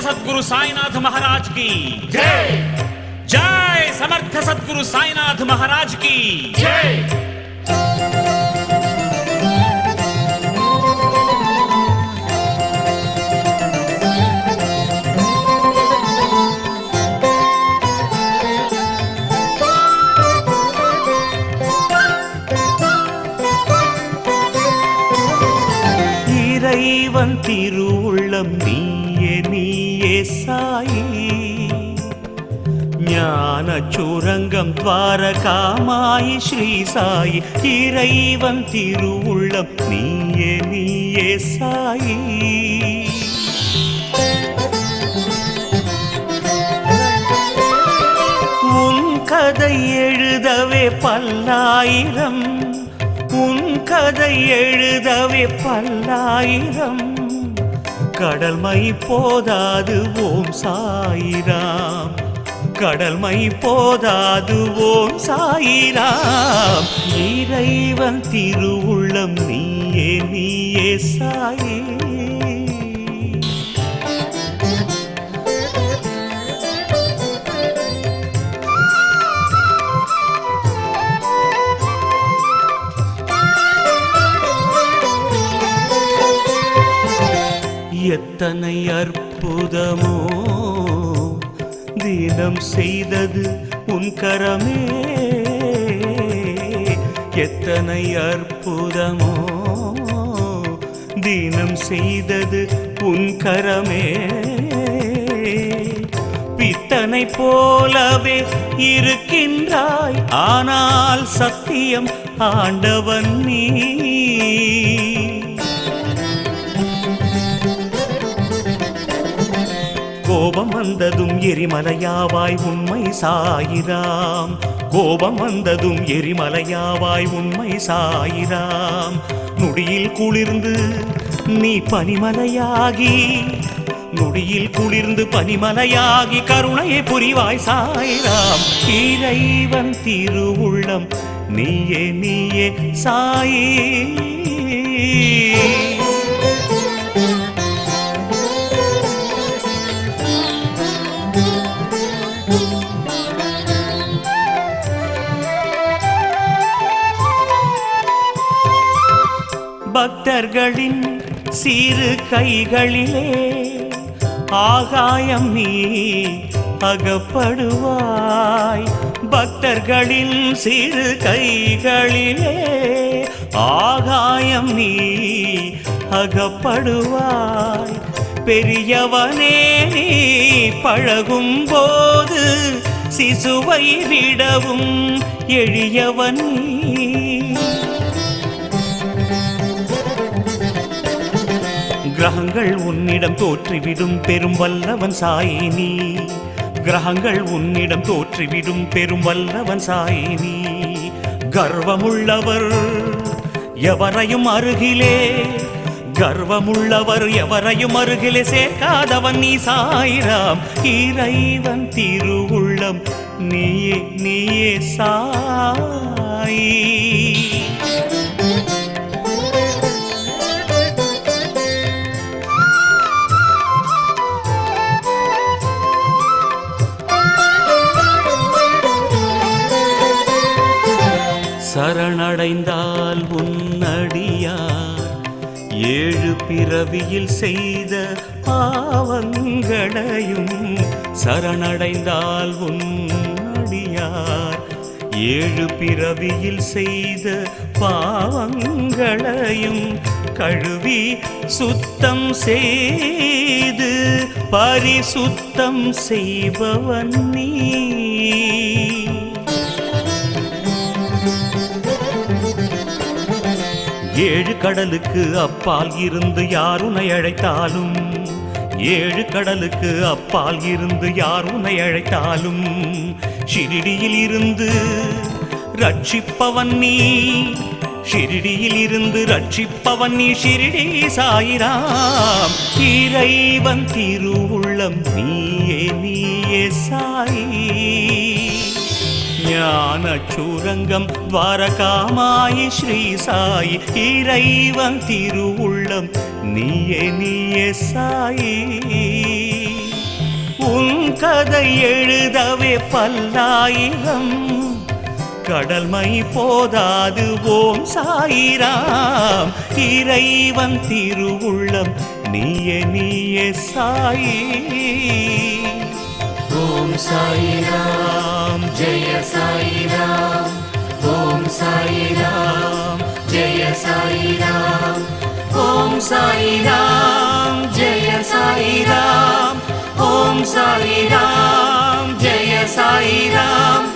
सद्गुरु साईनाथ महाराज की जय। जय समर्थ सद्गुरु साईनाथ महाराज की जय। இறைவன் திருவுள்ளம் நீயே நீயே சாயி, ஞான சுரங்கம் துவாரகாமாயி ஸ்ரீ சாயி. இறைவன் திருவுள்ளம் நீயே நீயே சாயி. உன் கதை எழுதவே பல்லாயிரம், உன் கதை எழுதவே பல்லாயிரம், கடல் மை போதாது ஓம் சாயிராம், கடல் மை போதாது ஓம் சாயிராம். இறைவன் திருவுள்ளம் நீயே நீயே சாயி. எத்தனை அற்புதமோ தினம் செய்தது உன் கரமே, எத்தனை அற்புதமோ தினம் செய்தது உன் கரமே. பித்தனை போலவே இருக்கின்றாய், ஆனால் சத்தியம் ஆண்டவன் நீ. கோபம் வந்ததும் எரிமலையாவாய் உண்மை சாயிராம், கோபம் வந்ததும் எரிமலையாவாய் உண்மை சாயிராம். நொடியில் குளிர்ந்து நீ பனிமலையாகி, நொடியில் குளிர்ந்து பனிமலையாகி கருணையை புரிவாய் சாயிராம். இறைவன் திருவுள்ளம் நீயே நீயே சாயி. பக்தர்களின் சிறு கைகளிலே ஆகாயம் நீ அகப்படுவாய், பக்தர்களின் சிறு கைகளிலே ஆகாயம் நீ அகப்படுவாய். பெரியவனே நீ பழகும் போது சிசுவை விடவும் எளியவன் நீ. கிரகங்கள் உன்னிடம் தோற்றிவிடும் பெரும் வல்லவன் சாயி நீ, கிரகங்கள் உன்னிடம் தோற்றிவிடும் பெரும் வல்லவன் சாயி நீ. கர்வமுள்ளவர் எவரையும் அருகிலே, கர்வமுள்ளவர் எவரையும் அருகிலே சேர்க்காதவன் நீ சாயிராம். இறைவன் திருவுள்ளம் நீயே நீயே சாயி. சரணடைந்தால் உன்னடியார் ஏழு பிறவியில் செய்த பாவங்களையும், சரணடைந்தால் உன்னடியார் ஏழு பிறவியில் செய்த பாவங்களையும் கழுவி சுத்தம் செய்து பரிசுத்தம் செய்பவன் நீ. ஏழு கடலுக்கு அப்பால் இருந்து யார் உன்னை அழைத்தாலும், ஏழு கடலுக்கு அப்பால் இருந்து யார் உன்னை அழைத்தாலும் ஷிரிடியில் இருந்து ரட்சிப்பவன் நீ, ஷிரிடியில் இருந்து ரட்சிப்பவன் நீ ஷிரிடி சாயிராம். இறைவன் திருவுள்ளம் நீயே நீயே சாயி. ஞான சுரங்கம் துவாரகாமாயி ஸ்ரீ சாயி. இறைவன் திருவுள்ளம் நீயே நீயே சாயி. கதை எழுதவே பல்லாயிரம் கடல்மை போதாது. ஓம் சாயிராம் இறைவன் திருவுள்ளம் நீயே நீயே சாயி. ஓம் சாயிராம் ஜெய சாயிராம். ஓம் சாயிராம் ஜெய சாயிராம். ஓம் சாயிராம் ஜெய சாயிராம். ஓம் சாயிராம் ஜெய சாயிராம்.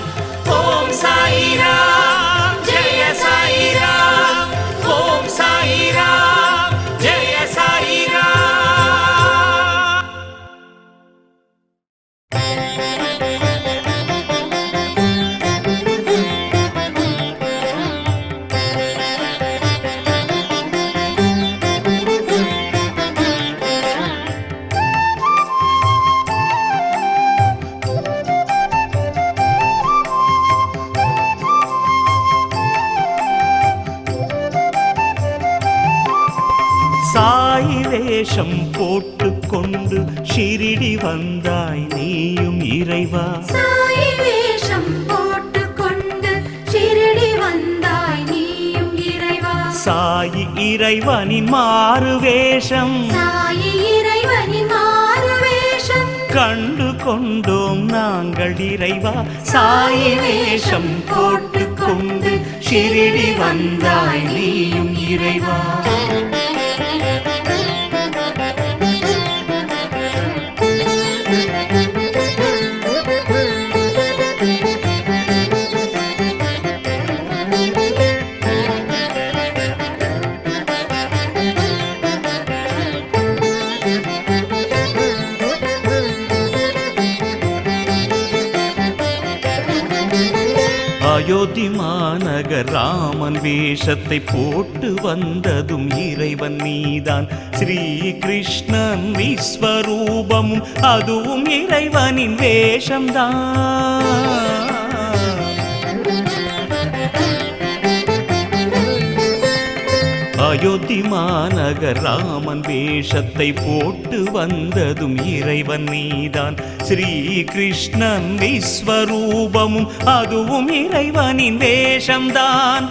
ஓம் சாயிராம் ஜெய சாயிராம். ஓம் சாயிராம் ஜெய சாயிராம். சாயி வேஷம் போட்டுக்கொண்டு ஷிரிடி வந்தாய் நீயும் இறைவா. சாயி வேஷம் போட்டுக்கொண்டு ஷிரிடி வந்தாய் நீயும் இறைவா. சாயி இறைவனின் மாறு வேஷம். சாயி இறைவனின் மாறு வேஷம் கண்டு கொண்டோம் நாங்கள் இறைவா. சாயி வேஷம் போட்டுக்கொண்டு ஷிரிடி வந்தாய் நீயும் இறைவா. அயோத்தி மாநகர் ராமன் வேஷத்தை போட்டு வந்ததும் இறைவன் நீதான். ஸ்ரீ கிருஷ்ணன் விஸ்வரூபமும் அதுவும் இறைவனின் வேஷம்தான். அயோத்தி மாநகர் ராமன் வேஷத்தை போட்டு வந்ததும் இறைவன் நீதான். ஸ்ரீ கிருஷ்ணன் விஸ்வரூபமும் அதுவும் இறைவனின் வேஷம்தான்.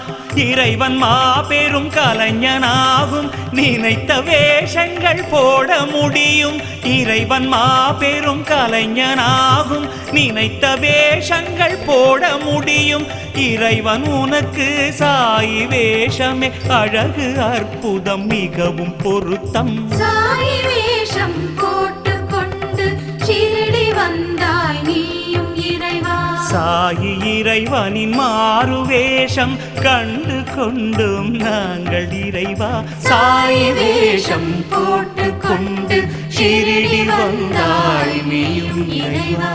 இறைவன் மாபெரும் கலைஞனாகும் நினைத்த வேஷங்கள் போட முடியும். இறைவன் மாபெரும் கலைஞனாகும் நினைத்த வேஷங்கள் போட முடியும். இறைவன் உனக்கு சாயி வேஷமே அழகு அற்புதம் மிகவும் பொருத்தம். சாயி வேஷம் போட்டுக்கொண்டு ஷிரிடி வந்தாய் நீயும் இறைவா. சாயி இறைவனின் மாறு வேஷம் கண்டு கொண்டும் நாங்கள் இறைவா. சாயி வேஷம் போட்டுக்கொண்டு ஷிரிடி வந்தாய் நீயும் இறைவா.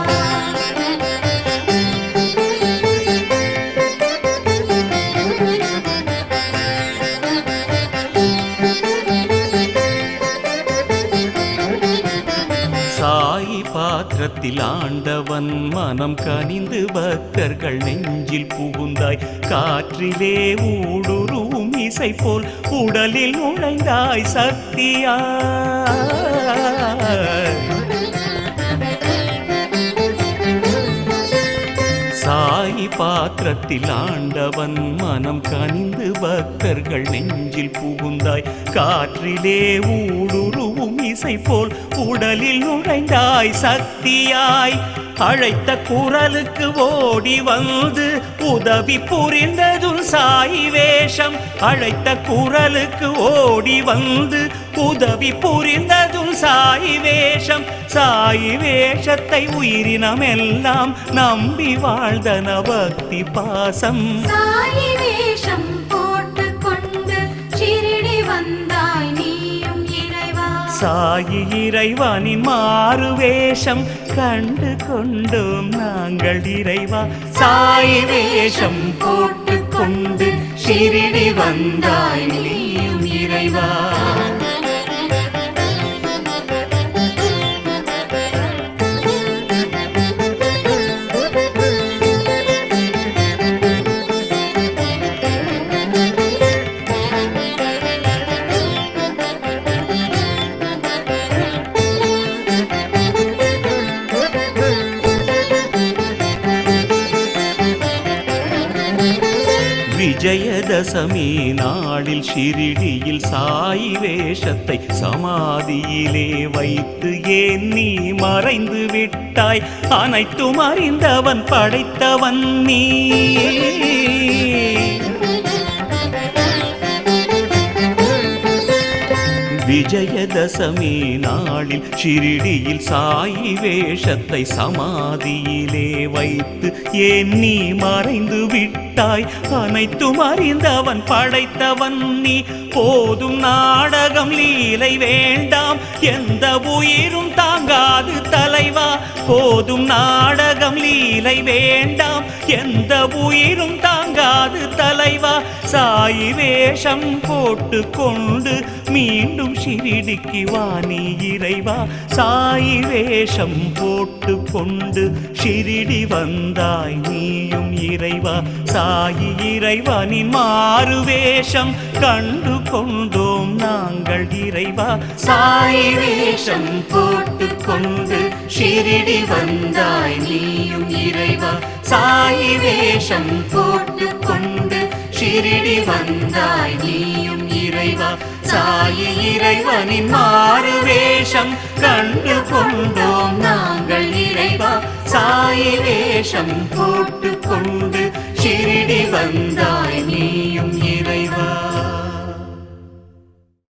சாயி பாத்திரத்தில் ஆண்டவன் மனம் கனிந்து பக்தர்கள் நெஞ்சில் புகுந்தாய். காற்றிலே ஊடுருவும் இசை போல் உடலில் நுழைந்தாய் சக்தியாய். சாயி பாத்திரத்தில் ஆண்டவன் மனம் கனிந்து பக்தர்கள் நெஞ்சில் புகுந்தாய். காற்றிலே ஊடுருவும் இசை போல் உடலில் நுழைந்தாய் சக்தியாய். அழைத்த குரலுக்கு ஓடி வந்து உதவி புரிந்ததும் சாயி வேஷம். அழைத்த குரலுக்கு ஓடி வந்து உதவி புரிந்ததும் சாயி வேஷம். சாயி வேஷத்தை உயிரினமெல்லாம் நம்பி வாழ்ந்தன பக்தி பாசம். சாயி வேஷம் போட்டுக்கொண்டு ஷிரிடி வந்தாய் நீயும் இறைவா. சாயி இறைவனின் மாறு வேஷம் கண்டு கொண்டோம் நாங்கள் இறைவா. சாயி வேஷம் போட்டுக்கொண்டு ஷிரிடி வந்தாய் நீயும் இறைவா. விஜயதசமி நாளில் ஷிரிடியில் சாயி வேஷத்தை சமாதியிலே வைத்து ஏன் நீ மறைந்து விட்டாய்? அனைத்தும் அறிந்தவன் படைத்தவன் நீ. விஜயதசமி நாளில் ஷிரிடியில் சாயி வேஷத்தை சமாதியிலே வைத்து ஏன் நீ மறைந்து விட்டாய்? அனைத்தும் அறிந்தவன் படைத்தவன் நீ. போதும் நாடகம் லீலை வேண்டாம், எந்த உயிரும் தாங்காது தலைவா. போதும் நாடகம் லீலை வேண்டாம், எந்த உயிரும் தாங்காது தலைவா. சாயி வேஷம் போட்டு கொண்டு மீண்டும் ஷிரிடிக்கு வா நீ இறைவா. சாயி வேஷம் போட்டு கொண்டு ஷிரிடி வந்தாய் நீயும் இறைவா. சாயி இறைவனின் மாறு வேஷம் கண்டு கொண்டோம் நாங்கள் இறைவா. சாயி வேஷம் போட்டு கொண்டு ஷிரிடி வந்தாய் நீயும் இறைவா. சாயி வேஷம் போட்டு கொண்டு ஷிரிடி வந்தாய் நீயும் இறைவா. சாயி இறைவனின் மாறு வேஷம் கண்டு கொண்டோம் நாங்கள் இறைவா. சாயி வேஷம் போட்டு கொண்டு ஷிரிடி வந்தாய்